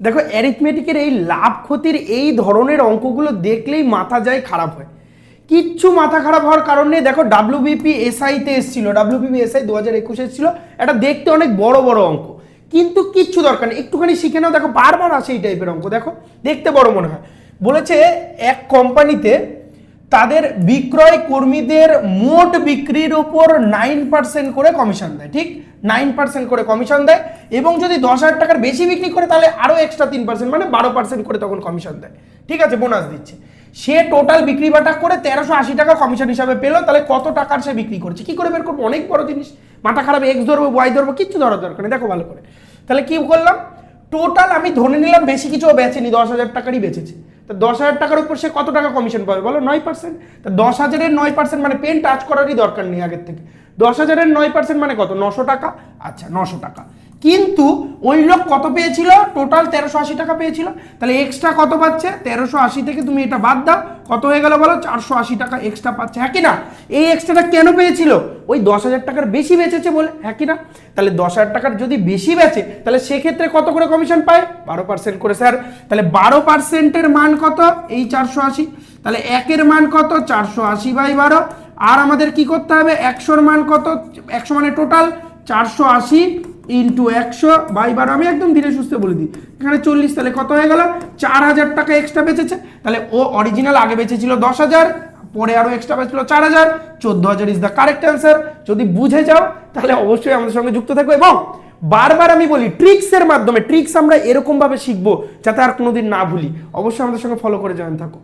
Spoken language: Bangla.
দেখো অ্যারিথমেটিকের এই লাভ ক্ষতির এই ধরনের অঙ্কগুলো দেখলেই মাথা যায় খারাপ হয়। কিচ্ছু মাথা খারাপ হওয়ার কারণ নেই। দেখো ডাব্লিউবিপি এসআইতে এসেছিল, ডাব্লিউবিপি এসআই 2021 এসেছিল, এটা দেখতে অনেক বড় বড় অঙ্ক, কিন্তু কিচ্ছু দরকার নেই, একটুখানি শিখে নাও। দেখো বারবার আসে এই টাইপের অঙ্ক, দেখো দেখতে বড় মনে হয়। বলেছে এক কোম্পানিতে তাদের বিক্রয় কর্মীদের মোট বিক্রির উপর 9% করে কমিশন দেয়, ঠিক 9% করে কমিশন দেয়, এবং যদি 10,000 টাকার বেশি বিক্রি করে তাহলে আরও এক্সট্রা 3% মানে 12% করে তখন কমিশন দেয়, ঠিক আছে, বোনাস দিচ্ছে। সে টোটাল বিক্রি বাটা করে 1380 টাকা কমিশন হিসাবে পেলো, তাহলে কত টাকার সে বিক্রি করছে, কি করে বের করবো? অনেক বড় জিনিস, মাথা খারাপ, এক্স ধরবো ওয়াই ধরবো, কিচ্ছু ধরার দরকার নেই। দেখো ভালো করে, তাহলে কি করলাম, টোটাল আমি ধরে নিলাম বেশি কিছু বেচেনি, 10,000 টাকারই বেচেছে। তো 10,000 টাকার উপর সে কত টাকা কমিশন পাবে বলো? 9%। তো 10,000-এর 9% মানে পেন টাচ করারই দরকার নেই আগের থেকে। 10,000-এর 9% মানে কত? 900 টাকা। আচ্ছা 900 টাকা, কিন্তু ওই লোক কত পেয়েছিল? টোটাল 1380 টাকা পেয়েছিল। তাহলে এক্সট্রা কত পাচ্ছে? 1380 থেকে তুমি এটা বাদ দাও, কত হয়ে গেল বলো? 480 টাকা এক্সট্রা পাচ্ছে, হ্যাঁ কি না? এই এক্সট্রাটা কেন পেয়েছিল? ওই 10,000 টাকার বেশি বেচেছে বলে, হ্যাঁ কি না? তাহলে 10,000 টাকার যদি বেশি বেচে তাহলে সেক্ষেত্রে কত করে কমিশন পায়? 12% করে স্যার। তাহলে 12%-এর মান কত? এই 480। তাহলে একের মান কত? 480/12। আর আমাদের কি করতে হবে? 100-র মান কত? 100 মানে টোটাল 480 ইন্টু 100/12। আমি একদম ধীরে সুস্থে বলে দিই, এখানে 40, তাহলে কত হয়ে গেল? 4,000 টাকা এক্সট্রা বেচেছে। তাহলে ও অরিজিনাল আগে বেচেছিল 10,000, পরে আরো এক্সট্রা বেচেছিল 4,000, 14,000 ইজ দ্য কারেক্ট অ্যান্সার। যদি বুঝে যাও তাহলে অবশ্যই আমাদের সঙ্গে যুক্ত থাকবে, এবং বারবার আমি বলি ট্রিক্সের মাধ্যমে, ট্রিক্স আমরা এরকম ভাবে শিখবো যাতে আর কোনোদিন না ভুলি। অবশ্যই আমাদের সঙ্গে ফলো করে জয়েন থাকো।